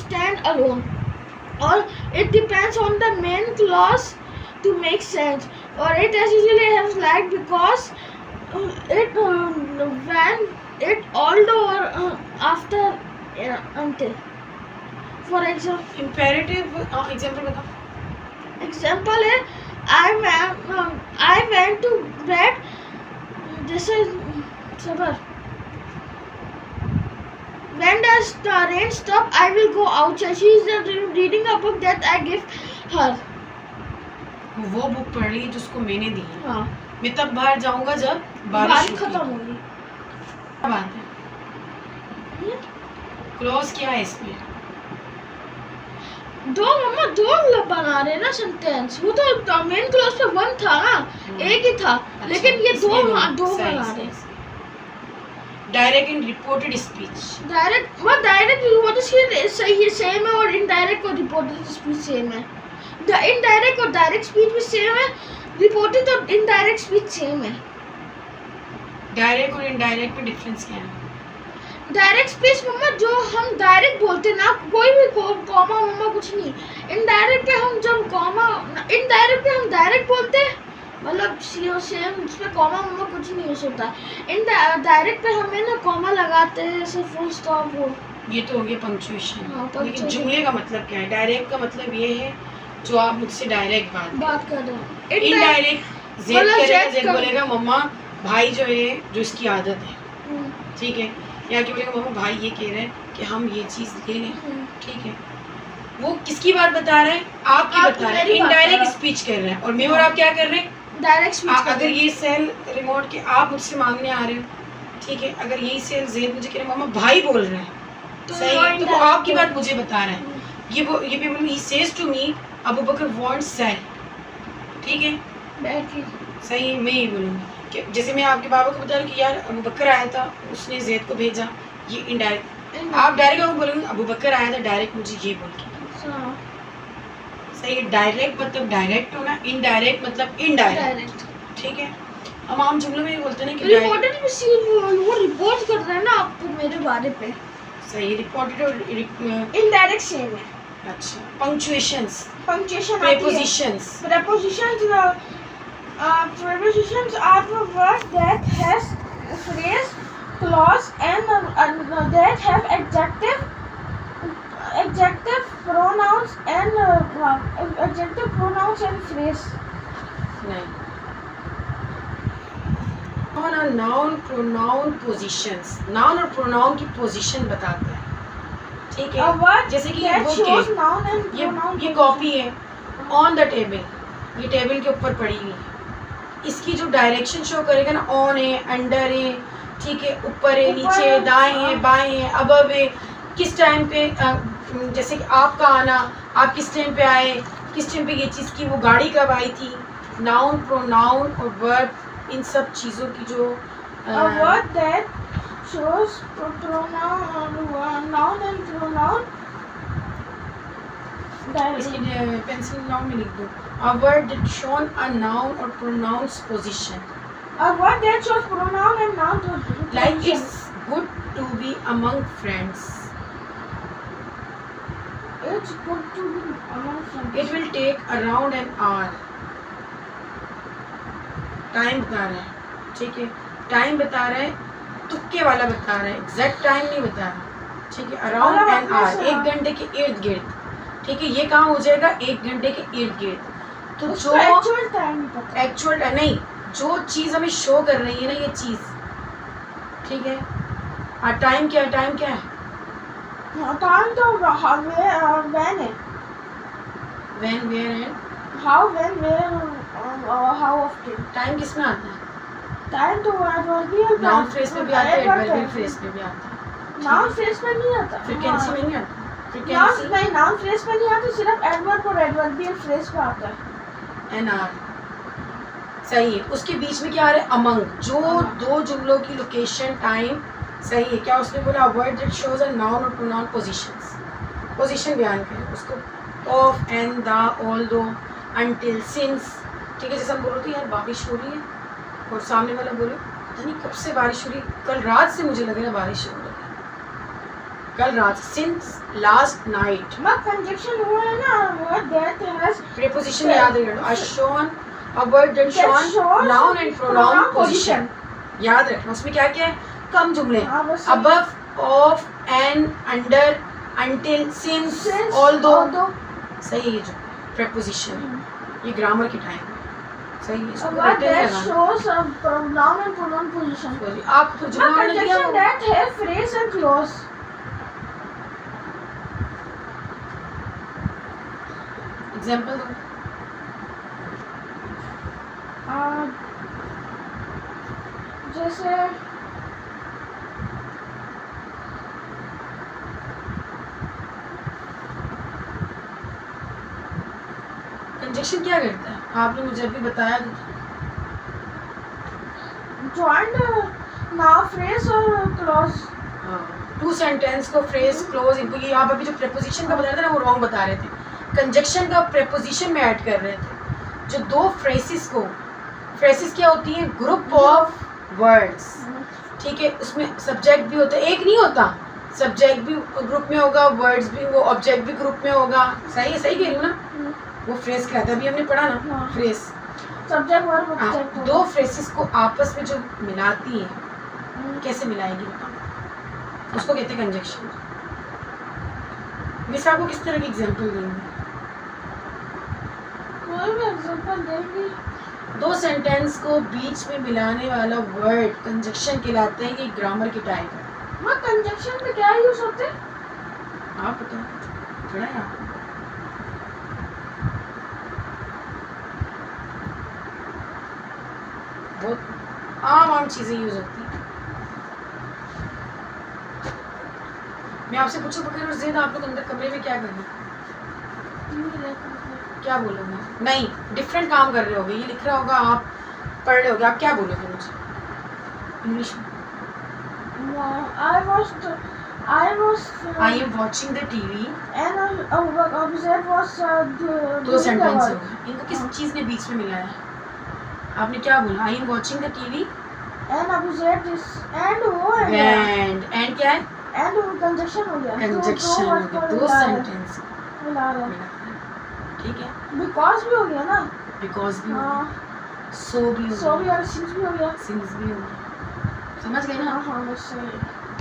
stand alone, or it depends on the main clause to make sense, or it usually has like because it when it although or after until. For example, imperative example बताओ. example है I went to bed. जैसे सबर when does the rain stop, I will go outside. She is reading a book that I give her. वो book पढ़ रही है जिसको मैंने दी है. हाँ, मैं तब बाहर जाऊंगा जब बारिश बारिश होगी. खत्म होगी. क्या बात है? क्लॉज क्या है इसमें? दो बना रहे ना सेंटेंस. वो तो मेन क्लॉज पे वन था ना, एक ही था. अच्छा, लेकिन ये इसमें दो सही, बना सही, रहे. सही. Direct and reported speech. Direct reported speech सही है, सेम है, और इनडायरेक्ट और रिपोर्टेड स्पीच सेम है. इनडायरेक्ट और डायरेक्ट स्पीच भी सेम है, रिपोर्टेड और इनडायरेक्ट स्पीच सेम है. डायरेक्ट और इनडायरेक्ट में डिफरेंस क्या है? डायरेक्ट स्पीच मम्मा जो हम डायरेक्ट बोलते ना, कोई भी कॉमा मम्मा कुछ नहीं. इनडायरेक्ट पे हम जब कॉमा, इनडायरेक्ट पे हम डायरेक्ट बोलते हैं, मतलब सेम उसमें कॉमा मम्मा कुछ नहीं यूज होता. डायरेक्ट पे हमें ना कॉमा लगाते हैं, ऐसे फुल स्टॉप. वो ये तो हो गया पंक्चुएशन. हाँ, लेकिन punctuation. जुमले का मतलब क्या है? डायरेक्ट का मतलब ये है जो आप मुझसे डायरेक्ट बात कर रहे हैं. इनडायरेक्ट जेद मतलब करेगा, जेद जेद का- बोलेगा मम्मा भाई जो है जो इसकी आदत है, हम्म, ठीक है, या कि बोलेगा मम्मा भाई ये कह रहे हैं कि हम ये चीज ले लें, ठीक है. वो किसकी बात बता रहा है? आपकी बता रहा है. मेरी बात कर इनडायरेक्ट रहा है. स्पीच कर रहा है. और मैं और आप क्या कर रहे हैं? डायरेक्ट स्पीच अगर ये सेल रिमोट के आप मुझसे मांगने आ रहे हो, ठीक है, अगर यही सेल जेद मुझे कह रहा है मम्मा भाई बोल रहे हैं, सही है, तो वो आपकी बात मुझे बता रहा है. ये भी मतलब ही says to me Abu Bakr wants sell, ठीक है, सही है. मैं ही बोलूँगी कि जैसे मैं आपके बाबा को बता रही हूँ कि यार अबू बकर आया था, उसने जेद को भेजा, ये इनडायरेक्ट. आप डायरेक्ट बोलेंगे अबू बकर आया था, डायरेक्ट मुझे ये बोल के. सही है. डायरेक्ट मतलब डायरेक्ट होना, इनडायरेक्ट मतलब इनडायरेक्ट, ठीक है. हम आम जुमलों में बोलते हैं ना कि रिपोर्टेड वो रिपोर्ट कर रहे हैं ना आपको मेरे बारे पे. सही. रिपोर्टेड और इनडायरेक्ट सेम है. अच्छा. Punctuations, punctuation prepositions. Prepositions are the word that has a phrase, clause, and that have adjective pronouns and phrase. नहीं. Noun pronoun positions. नाउन और प्रोनाउन की पोजीशन बताते हैं, ठीक A है. word जैसे कि ये that बुक shows है, noun and pronoun. ये कॉपी है ऑन द टेबल, ये टेबल के ऊपर पड़ी हुई है. इसकी जो डायरेक्शन शो करेगा ना, ऑन है, अंडर है, ठीक है, ऊपर है, नीचे है, दाएं है, बाएं है, अबव है, किस टाइम पे, जैसे कि आपका आना, आप किस टाइम पे आए, किस टाइम पे ये चीज़ की, वो गाड़ी कब आई थी. नाउन प्रोनाउन और वर्ब, इन सब चीज़ों की जो A word that shows noun and pronoun. इसकी पेंसिल नाउन में लिख दो. A word that shown a noun or pronoun's position. A word that shows pronoun and noun position. Like it's good to be among friends. It's good to be among friends. It will take around an hour. Time बता रहा है, ठीक है, time बता रहा है, तुक्के वाला बता रहा है, एग्जैक्ट टाइम नहीं बता रहा, ठीक है. अराउंड एन आवर, 1 घंटे के इर्द गिर्द, ठीक है. ये काम हो जाएगा 1 घंटे के इर्द गिर्द. तो जो एक्चुअल टाइम नहीं पता. एक्चुअल नहीं, जो चीज़ हमें शो कर रही है ना, ये चीज़, ठीक है. और टाइम क्या है? टाइम क्या है? टाइम तो when है. When, where and How, when, where, how often. Time किस में आता है? टाइम तो adverbial नाउन फ्रेज में भी आता है, एडवर्बियल फ्रेज में भी आता है. नाउन फ्रेज में नहीं आता. फ्रीक्वेंसी में नहीं आता. नाउन फ्रीक्वेंसी नहीं, नाउन फ्रेज में नहीं आता, सिर्फ एडवर्ब और एडवर्बियल फ्रेज में आता है. एन आर, सही है. उसके बीच में क्या आ रहा है? अमंग. जो दो जुमलों की लोकेशन, टाइम, सही है. क्या उसने बोला? Word that shows a noun और प्रोनाउन पोजीशंस. पोजीशन बयान करें उसको. Of, and, the, although, until, since, ठीक है. जैसे हम बोलो तो यार बारिश हो रही है, और सामने वाला बोले पता नहीं कब से बारिश हो रही है, कल रात से मुझे लग रहा है बारिश हो रही है. कल रात, since last night. मैं कंजक्शन हुआ है ना, word that has Preposition याद रखना, a shown, a word that shows shown, noun and pronoun position. याद रखना, उसमें क्या क्या है, कम जुमले, हाँ, बस above, of, and, under, until, since, although. सही है ये जो preposition, ये ग्रामर की टाइम सही है, इसको word कहते हैं that shows noun and pronoun position. आप तो जुमला मैं नहीं दिया कंजक्शन that है phrase and clause. एग्जांपल दो. जैसे कंजक्शन क्या करता है, आपने मुझे अभी बताया तो था. joined now phrase और clause. टू सेंटेंस को फ्रेज क्लोज इनको, ये आप अभी जो प्रेपोजिशन का बता रहे थे ना वो रॉन्ग बता रहे थे. कंजक्शन का प्रेपोजिशन में ऐड कर रहे थे. जो दो फ्रेसेस को, फ्रेसेस क्या होती है, ग्रुप ऑफ वर्ड्स, ठीक है, उसमें सब्जेक्ट भी होता है, एक नहीं होता, सब्जेक्ट भी ग्रुप में होगा, वर्ड्स भी, वो ऑब्जेक्ट भी ग्रुप में होगा. सही है, सही कह रही हूँ ना, वो फ्रेज कहलाता है, अभी हमने पढ़ा ना हाँ. फ्रेज. Subject verb object. दो फ्रेसेस को आपस में जो मिलाती है, कैसे मिलाएगी बताओ, उसको कहते हैं कंजक्शन. मिस आपको किस तरह की एग्जांपल देंगे, कोई भी एग्जांपल देंगी. दो सेंटेंस को बीच में मिलाने वाला वर्ड कंजक्शन कहलाते हैं. ये ग्रामर की टाइप है. मैं कंजक्शन में क्या यूज होते हैं? आप बताओ थोड़ा है आपको. बहुत आम चीजें यूज होती हैं. मैं आपसे पूछूं बकैर और ज़ेद, आप लोग अंदर कमरे में क्या कर रहे हैं, क्या बोलोगे? नहीं, डिफरेंट काम कर रहे होगे, ये लिख रहा होगा, आप पढ़ रहे होगे, आप क्या बोलोगे मुझे इंग्लिश में? I am watching the TV. and observe was दो सेंटेंस हो गए, इनको किस चीज़ ने बीच में मिलाया है? आपने क्या बोला, I am watching the TV and observe this and वो है क्या? एंड क्या है, and वो कंजक्शन हो गया. कंजक्शन हो गया, दो सेंटेंस मिला रहे हैं. मिला है, ठीक है. बिकॉज भी हो गया ना. बिकॉज भी हो गया, हाँ. सो भी हो सो भी गया, और सिंस भी हो गया. सिंस भी हो गया. समझ गए ना, हाँ हाँ बस सही.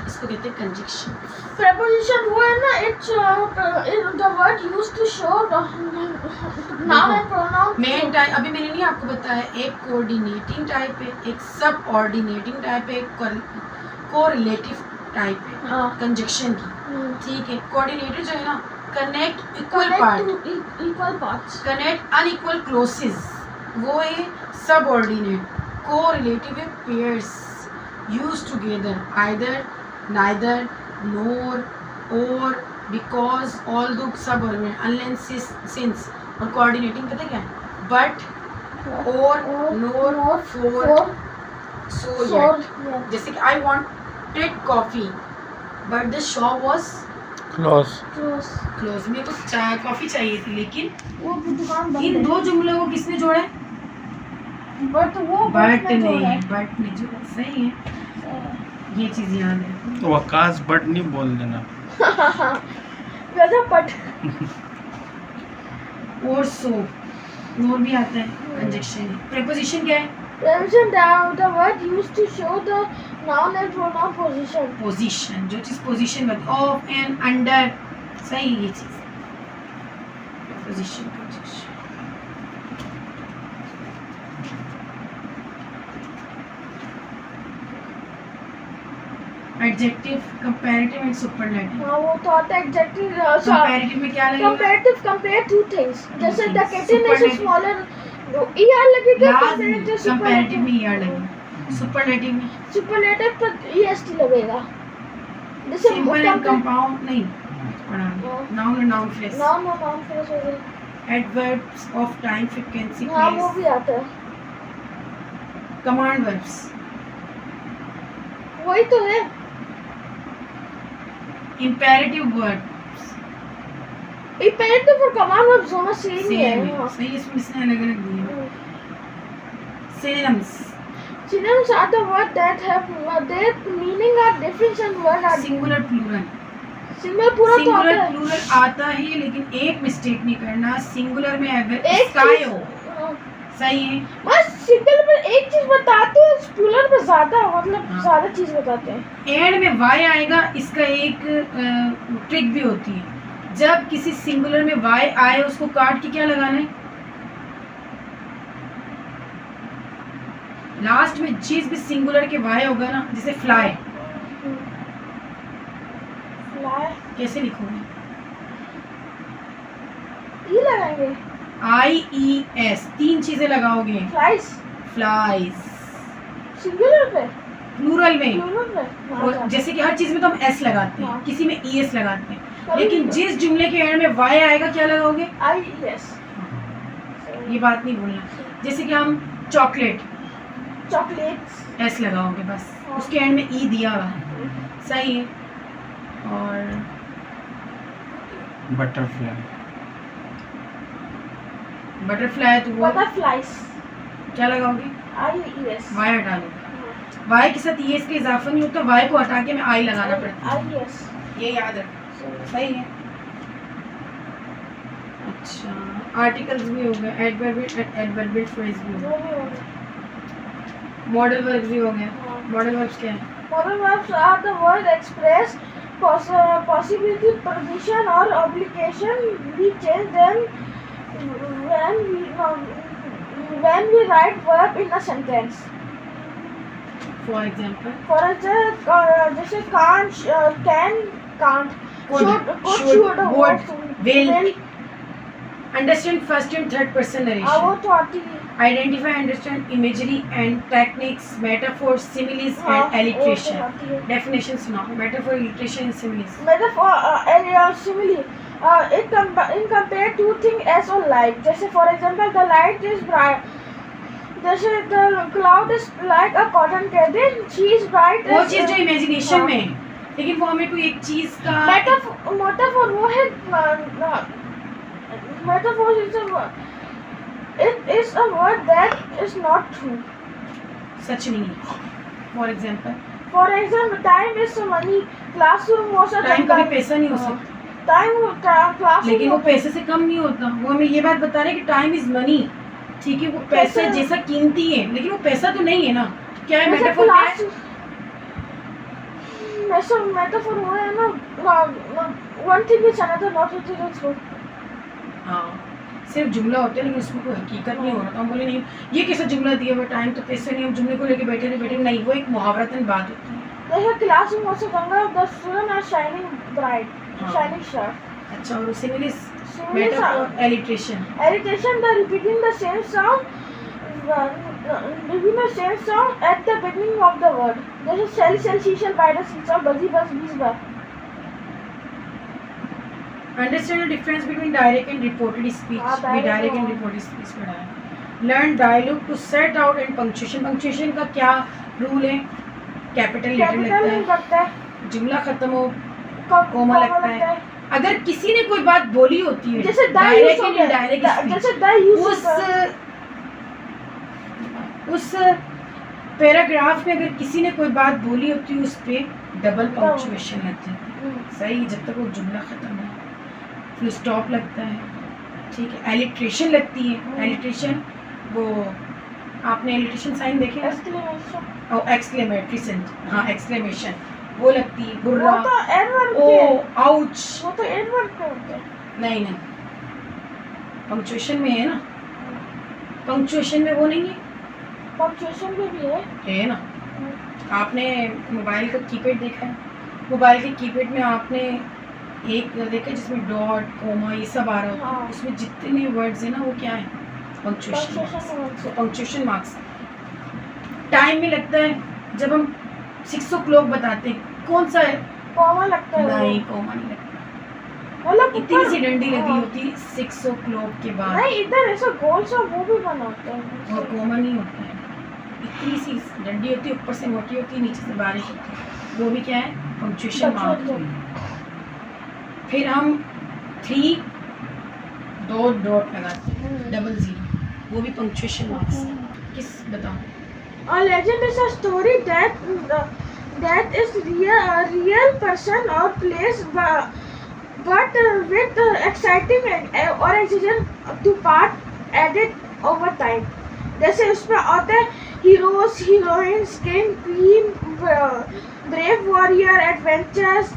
इसको कहते हैं कंजक्शन. preposition वो है ना, it's the word used to show the noun and pronoun. Main type अभी मैंने नहीं आपको बताया, एक कोऑर्डिनेटिंग टाइप है, एक सब ऑर्डिनेटिंग टाइप है, एक कोरिलेटिव टाइप है हाँ. कंजक्शन की. ठीक है, कोऑर्डिनेटर जो है ना, connect equal Connect part, to equal parts. Connect unequal clauses, वो है सब ऑर्डिनेट. कोरिलेटिव है pairs used together, either, neither, nor, or, because, although, subordinate, unless, since. और कोऑर्डिनेटिंग पता क्या है, बट, और, नोर, फॉर, सो, येट. जैसे कि I wanted coffee but the shop was close. मेरे को चाय कॉफी चाहिए थी लेकिन वो दुकान बंद इन है. दो जुमलों को किसने जोड़ा है, बट वो बट में जोड़ा नहीं, है. बट नहीं जोड़ा. सही है, ये चीज याद है. तो वकास बट नहीं बोल देना. गजब. बट और सो, नोर भी आता है कंजक्शन. प्रीपोजिशन क्या है, preposition the word used to show the noun and pronoun position. Position, जो चीज पोजीशन में ऑफ एंड अंडर. सही है ये चीज, position conjunction. Adjective, comparative and superlative. हाँ वो तो आता है एग्जैक्टली. कंपैरेटिव में क्या लगेगा, कंपैरेटिव कंपेयर टू थिंग्स. जैसे the things. Kitten is Superlative. Smaller, ER लगेगा. लाजमी. कंपैरेटिव में ईआर लगेगा, सुपरलेटिव में सुपरलेटिव पर EST लगेगा. जैसे सिंपल एंड कंपाउंड नहीं पढ़ा. हाँ. Noun and noun phrase, noun और नाउन फ्रेज हो गया. एडवर्ब्स ऑफ टाइम, फ्रीक्वेंसी, हाँ वो प्लेस, भी आता है. कमांड वर्ब्स, वही तो है. इंपेरेटिव वर्ड, imperative और command verbs दोनों सेम ही सेम है. है. सही, इसमें इसने अलग अलग दिए. Synonyms, Synonyms are the words that have their meaning are different and word are singular, plural. Single पूरा तो आता सिंगुलर है। प्लूरल आता है, लेकिन एक मिस्टेक नहीं करना, सिंगुलर में अगर एक स्काई चीज- हो, हाँ। सही है। बस सिंगल में एक चीज बताते हैं, प्लूरल में ज्यादा मतलब हाँ। ज्यादा चीज बताते हैं। एंड में वाई आएगा, इसका एक ट्रिक भी होती है। जब किसी सिंगुलर में वाई आए, उसको काट के क्या लगाना है, लास्ट में जिस भी सिंगुलर के वाई होगा ना, जैसे फ्लाई, फ्लाई कैसे लिखोगे, ई लगाएंगे, IES, 3 चीजें लगाओगे, फ्लाइज फ्लाइज सिंगुलर पे, प्लूरल में। प्लूरल पे। हाँ, और जैसे कि हर चीज में तो हम S लगाते हैं, हाँ। किसी में ES लगाते हैं, कभी लेकिन भी- जिस जुमले के एंड में वाई आएगा क्या लगाओगे, IES ये बात नहीं भूलना। जैसे कि हम चॉकलेट, चॉकलेट्स। S लगाओगे बस, हाँ। उसके एंड में E दिया हुआ है, सही है। और बटरफ्लाई, बटरफ्लाई तो वो बटरफ्लाइज क्या लगाओगे, IES वाई हटा दो, वाई के साथ ES का इजाफा नहीं होता, वाई को हटा के मैं I लगाना पड़ता है, IES ये याद रखो, सही है। अच्छा, आर्टिकल्स भी हो गए, एडवर्बियल फ्रेज भी हो गए, मॉडल वर्ब भी हो गया। हाँ। मॉडल वर्ब्स क्या है, Modal verbs are the word express possibility, permission, or obligation. We change them when we write verb in a sentence. For example For example, जैसे can't, can, can't, Could, could, should, would, will. Understand first and third person narration, वो तो आती है। Identify understand imagery and techniques, metaphor, similes हाँ, and alliteration. वो तो आती है। डेफिनेशन सुनाओ, metaphor, alliteration and similes. Metaphor, simile. It compare two things as or like. जैसे for example, the light is bright. जैसे the cloud is like a cotton candy. She is bright. वो as- चीज जो imagination हाँ। में है, लेकिन वो हमें कोई एक चीज का Metaphor वो है metaphor is it is a word that is not true. सच नहीं है। For example, For example, time is money. Classroom was a time कभी पैसा नहीं हो सकता, Time classroom. लेकिन वो पैसे से कम नहीं होता। वो हमें ये बात बता रहे हैं कि टाइम इज मनी, ठीक है, वो पैसा पैसा- जैसा कीमती है, लेकिन वो पैसा तो नहीं है ना। क्या है जैसे मेटाफोर, क्या है? metaphor हुआ है ना, one thing is another, not a thing is true. हाँ, सिर्फ जुमला होता है, लेकिन उसमें कोई हकीकत नहीं हो रहा। तो हम बोले नहीं, ये कैसा जुमला दिया हुआ, टाइम तो पैसे नहीं, हम जुमले को लेके बैठे नहीं, वो एक मुहावरतन बात होती है। जैसे classroom was a Ganga, the student are shining bright, हाँ। shining sharp. अच्छा, और similes, Similes metaphor, are alliteration. irritation, the repeating the same sound, repeating the same sound at the beginning of the word. जैसे shell, she shall, bite, seashell, बजी बस बीस बार. Understand the difference between direct and reported speech. हाँ, भी direct and हाँ। Reported speech पढ़ाया। Learn dialogue to set out and punctuation. Punctuation का क्या रूल है, कैपिटल लेटर Capital नहीं लगता लगता है, है, जुमला खत्म हो comma कोमा लगता है। अगर किसी ने कोई बात बोली होती है, जैसे द डायरेक्ट यूज हो एंड गया, इनडायरेक्ट जैसे स्पीच, द यूज होता है। उस पैराग्राफ में अगर किसी ने कोई बात बोली होती है, उस पे डबल पंक्चुएशन लगती है, सही, जब तक वो जुमला खत्म है। फुल स्टॉप लगता है, ठीक है। एलिट्रेशन लगती है, एलिट्रेशन वो आपने एलिट्रेशन साइन देखे हैं, Exclamation. और एक्सक्लेमेटरी साइन, हाँ एक्सक्लेमेशन वो लगती है। गुर्रा, वो तो एडवर्ब ओ, के, आउच, वो तो एडवर्ब के होते हैं। नहीं पंक्चुएशन में है ना, पंक्चुएशन में वो नहीं है, पंक्चुएशन में भी है। ना। आपने मोबाइल का कीपैड देखा है, मोबाइल के कीपैड में आपने एक देखा जिसमें डॉट, कोमा, ये सब आ रहा होता है, हाँ। उसमें जितने वर्ड्स हैं ना, वो क्या है, पंक्चुएशन पंक्चुएशन मार्क्स है। Punctuation marks. टाइम में लगता है, जब हम 6 o'clock बताते हैं, कौन सा है, कॉमा लगता है। नहीं कोमा नहीं लगता, मतलब इतनी सी डंडी लगी हाँ। होती है 6 o'clock के बाद, नहीं, इधर ऐसा गोल सा वो भी बनाते हैं। और कोमा नहीं होता है, इतनी सी डंडी होती है, ऊपर से मोटी होती है, नीचे से बारीक होती है, वो भी क्या है, पंक्चुएशन मार्क है। फिर हम 3 2 डॉट लगाते हैं, 00, वो भी पंक्चुएशन मार्क्स। किस बताओ, A legend is a story that that is real person or place, but with exciting or exciting to part added over time. जैसे उसमें आते हैं heroes heroines king queen brave warrior adventures,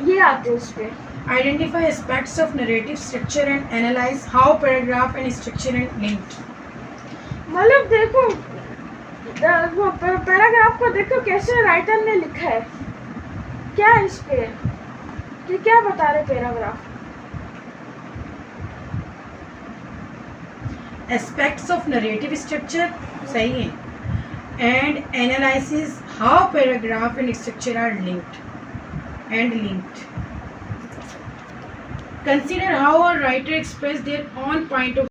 ये आते हैं उसपे. Identify aspects of narrative structure and analyze how paragraph and structure are linked. मतलब देखो पैराग्राफ को देखो कैसे राइटर ने लिखा है, क्या है इस पे, कि क्या बता रहे paragraph. Aspects of narrative structure सही है. And analyzes how paragraph and structure are linked. Consider how a writer express their own point of